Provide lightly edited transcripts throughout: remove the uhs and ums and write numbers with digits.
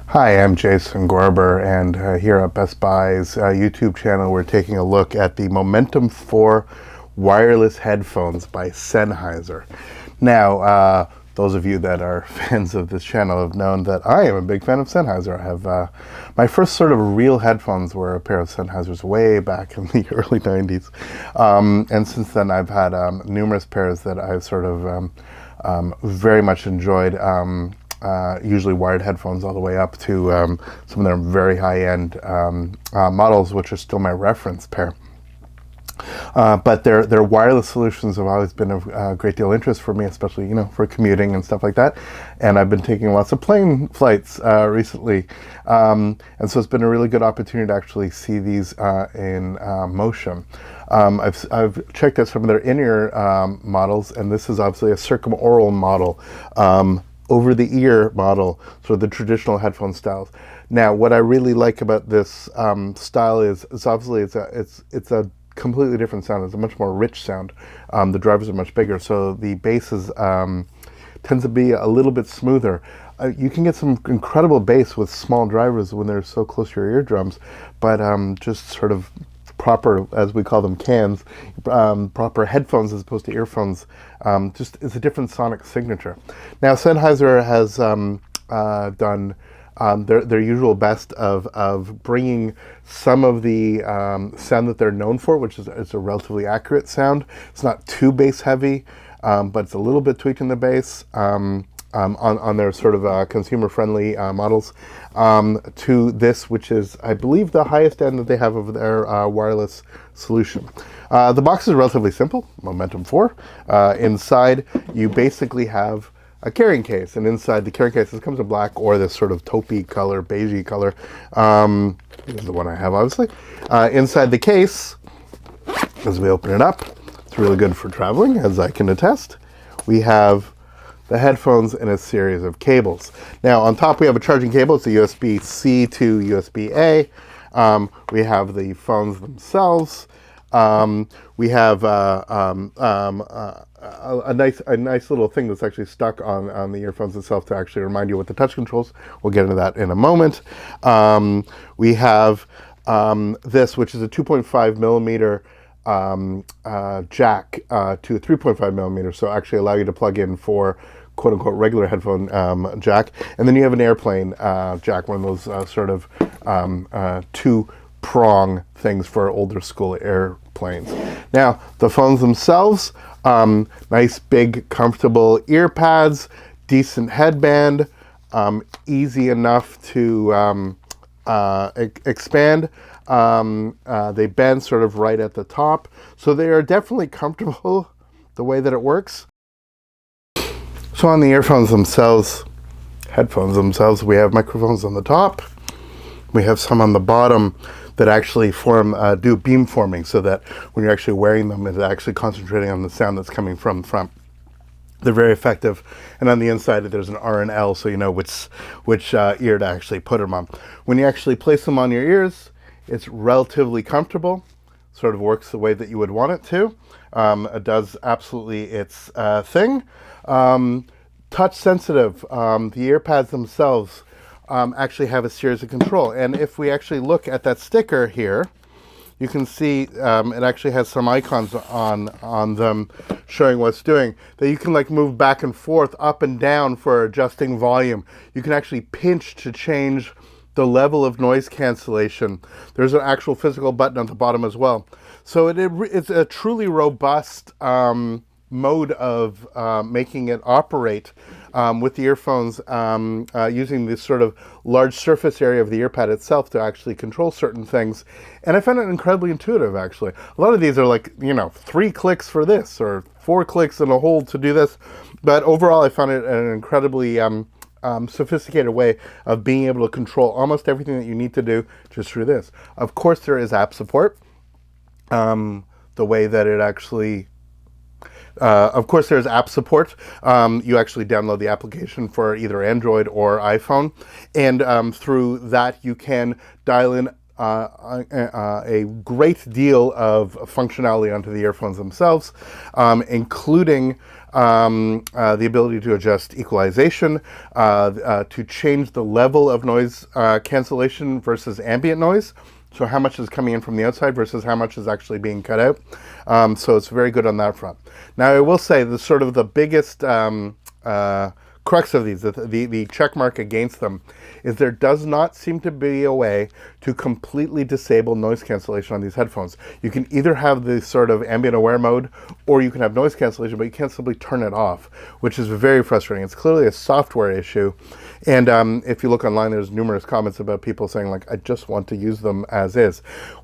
Hi, I'm Jason Gorber, and here at Best Buy's YouTube channel, we're taking a look at the Momentum 4 wireless headphones by Sennheiser. Now, those of you that are fans of this channel have known that I am a big fan of Sennheiser. I have my first sort of real headphones were a pair of Sennheisers way back in the early 90s. And since then, I've had numerous pairs that I've sort of very much enjoyed. Usually wired headphones all the way up to some of their very high-end models, which are still my reference pair. But their wireless solutions have always been of great deal of interest for me, especially for commuting and stuff like that. And I've been taking lots of plane flights recently, and so it's been a really good opportunity to actually see these in motion. I've checked out some of their in-ear models, and this is obviously a circumaural model. Over-the-ear model, sort of the traditional headphone styles. Now, what I really like about this style is obviously it's a completely different sound. It's a much more rich sound. The drivers are much bigger, so the bass tends to be a little bit smoother. You can get some incredible bass with small drivers when they're so close to your eardrums, but just sort of proper, as we call them, cans, proper headphones as opposed to earphones, just it's a different sonic signature. Now, Sennheiser has done their usual best of bringing some of the sound that they're known for, which is it's a relatively accurate sound. It's not too bass heavy, but it's a little bit tweaked in the bass. On their sort of consumer-friendly models, to this, which is, I believe, the highest end that they have of their wireless solution. The box is relatively simple, Momentum 4. Inside, you basically have a carrying case, and inside the carrying case, this comes in black or this sort of taupey color, beigey color. This is the one I have, obviously. Inside the case, as we open it up, it's really good for traveling, as I can attest. We have the headphones in a series of cables. Now, on top we have a charging cable. It's a USB-C to USB-A. We have the phones themselves. We have a nice little thing that's actually stuck on the earphones itself to actually remind you what the touch controls. We'll get into that in a moment. We have this, which is a 2.5 millimeter jack to a 3.5 millimeter, so actually allow you to plug in for quote-unquote regular headphone jack. And then you have an airplane jack, one of those sort of two-prong things for older school airplanes. Now, the phones themselves, nice, big, comfortable ear pads, decent headband, easy enough to expand. They bend sort of right at the top. So they are definitely comfortable the way that it works. So on the earphones themselves, headphones themselves, we have microphones on the top. We have some on the bottom that actually do beam forming, so that when you're actually wearing them, it's actually concentrating on the sound that's coming from the front. They're very effective. And on the inside, there's an R and L, so you know which ear to actually put them on. When you actually place them on your ears, it's relatively comfortable. Sort of works the way that you would want it to. It does absolutely its thing. Touch sensitive. The ear pads themselves actually have a series of control. And if we actually look at that sticker here, you can see it actually has some icons on them showing what it's doing. That you can like move back and forth, up and down for adjusting volume. You can actually pinch to change the level of noise cancellation. There's an actual physical button at the bottom as well. So it's a truly robust mode of making it operate with the earphones, using this sort of large surface area of the earpad itself to actually control certain things. And I found it incredibly intuitive, actually. A lot of these are like, 3 clicks for this or 4 clicks and a hold to do this. But overall, I found it an incredibly sophisticated way of being able to control almost everything that you need to do just through this. Of course, there is app support. The way that it actually of course, there's app support. You actually download the application for either Android or iPhone, and through that you can dial in a great deal of functionality onto the earphones themselves, including the ability to adjust equalization, to change the level of noise cancellation versus ambient noise. So how much is coming in from the outside versus how much is actually being cut out. So it's very good on that front. Now I will say the sort of the biggest crux of these, the check mark against them, is there does not seem to be a way to completely disable noise cancellation on these headphones. You can either have the sort of ambient aware mode, or you can have noise cancellation, but you can't simply turn it off, which is very frustrating. It's clearly a software issue. And if you look online, there's numerous comments about people saying, like, I just want to use them as is.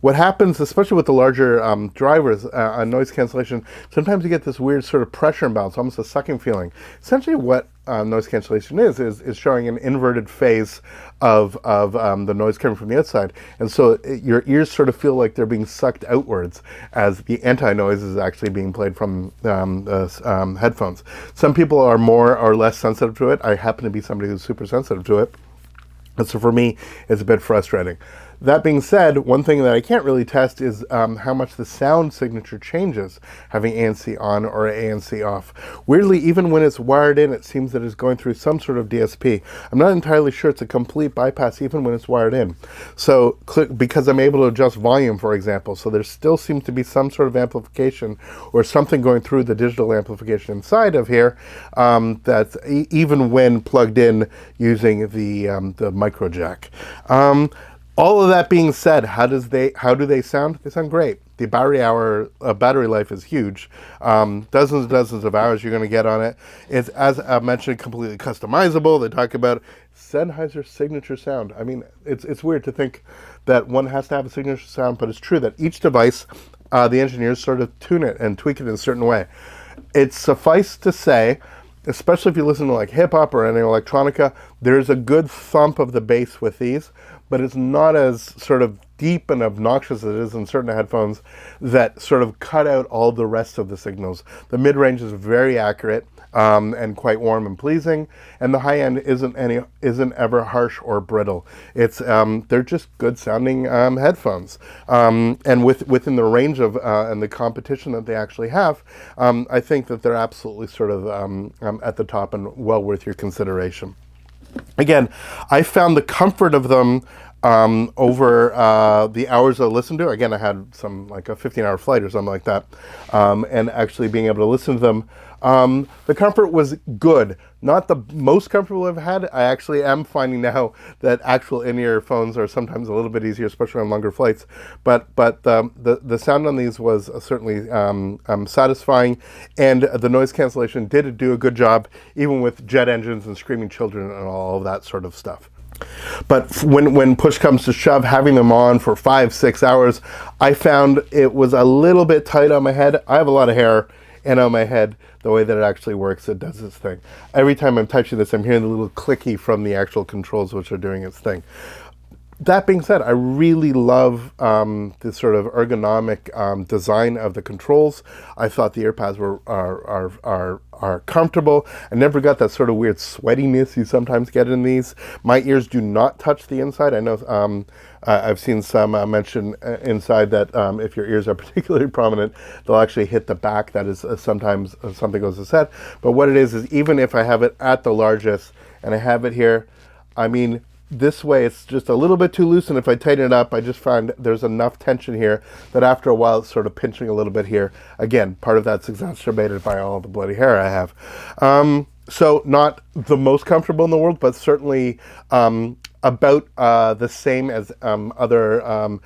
What happens, especially with the larger drivers on noise cancellation, sometimes you get this weird sort of pressure imbalance, almost a sucking feeling. Essentially what noise cancellation is showing an inverted phase of the noise coming from the outside. And so your ears sort of feel like they're being sucked outwards as the anti-noise is actually being played from the headphones. Some people are more or less sensitive to it. I happen to be somebody who's super sensitive to it. And so for me, it's a bit frustrating. That being said, one thing that I can't really test is how much the sound signature changes having ANC on or ANC off. Weirdly, even when it's wired in, it seems that it's going through some sort of DSP. I'm not entirely sure it's a complete bypass even when it's wired in. So because I'm able to adjust volume, for example, so there still seems to be some sort of amplification or something going through the digital amplification inside of here, that's even when plugged in using the micro jack. All of that being said, how do they sound? They sound great. The battery life is huge. Dozens and dozens of hours you're going to get on it. It's, as I mentioned, completely customizable. They talk about Sennheiser signature sound. I mean, it's weird to think that one has to have a signature sound, but it's true that each device, the engineers sort of tune it and tweak it in a certain way. It's suffice to say, especially if you listen to like hip hop or any electronica, there's a good thump of the bass with these, but it's not as sort of deep and obnoxious as it is in certain headphones that sort of cut out all the rest of the signals. The mid-range is very accurate and quite warm and pleasing, and the high end isn't ever harsh or brittle. It's they're just good sounding headphones, and within the range of and the competition that they actually have, I think that they're absolutely sort of at the top and well worth your consideration. Again, I found the comfort of them over the hours I listened to. Again, I had like a 15-hour flight or something like that, and actually being able to listen to them, the comfort was good. Not the most comfortable I've had. I actually am finding now that actual in-ear phones are sometimes a little bit easier, especially on longer flights. But the sound on these was certainly satisfying, and the noise cancellation did do a good job, even with jet engines and screaming children and all of that sort of stuff. But when push comes to shove, having them on for 5-6 hours, I found it was a little bit tight on my head. I have a lot of hair, and on my head, the way that it actually works, it does its thing. Every time I'm touching this, I'm hearing the little clicky from the actual controls, which are doing its thing. That being said, I really love this sort of ergonomic design of the controls. I thought the AirPods are comfortable. I never got that sort of weird sweatiness you sometimes get in these. My ears do not touch the inside. I know I've seen some mention inside that if your ears are particularly prominent, they'll actually hit the back. That is sometimes something goes to set. But what it is even if I have it at the largest and I have it here, I mean, this way it's just a little bit too loose, and if I tighten it up, I just find there's enough tension here that after a while it's sort of pinching a little bit here. Again, part of that's exacerbated by all the bloody hair I have. So not the most comfortable in the world, but certainly about the same as other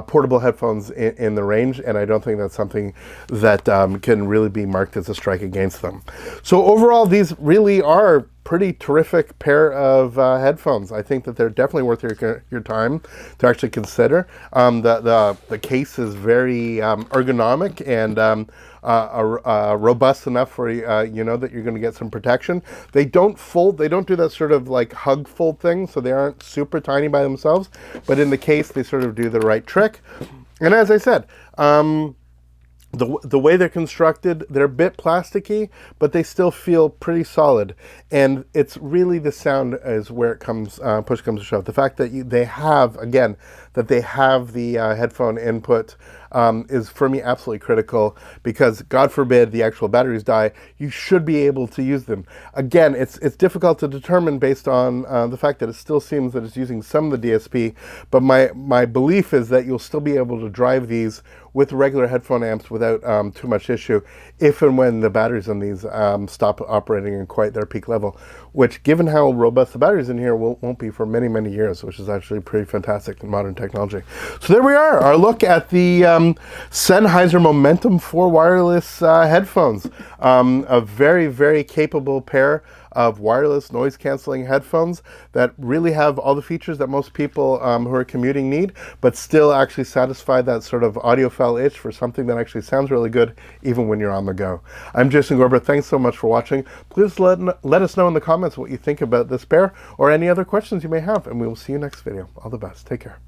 portable headphones in the range, and I don't think that's something that can really be marked as a strike against them. So overall, these really are pretty terrific pair of headphones. I think that they're definitely worth your time to actually consider. The case is very ergonomic and robust enough for you know that you're going to get some protection. They don't fold. They don't do that sort of like hug fold thing, so they aren't super tiny by themselves. But in the case, they sort of do the right trick. And as I said, the way they're constructed, they're a bit plasticky, but they still feel pretty solid. And it's really the sound is where it comes, push comes to shove. The fact that they have, again, that they have the headphone input is for me absolutely critical, because God forbid the actual batteries die, you should be able to use them. Again, it's difficult to determine based on the fact that it still seems that it's using some of the DSP, but my belief is that you'll still be able to drive these with regular headphone amps without too much issue, if and when the batteries on these stop operating in quite their peak level, which, given how robust the batteries in here, won't be for many, many years, which is actually pretty fantastic in modern technology. So there we are, our look at the Sennheiser Momentum 4 wireless headphones. A very, very capable pair of wireless noise canceling headphones that really have all the features that most people who are commuting need, but still actually satisfy that sort of audiophile itch for something that actually sounds really good even when you're on the go. I'm Jason Gorber. Thanks so much for watching. Please let us know in the comments what you think about this pair or any other questions you may have, and we will see you next video. All the best. Take care.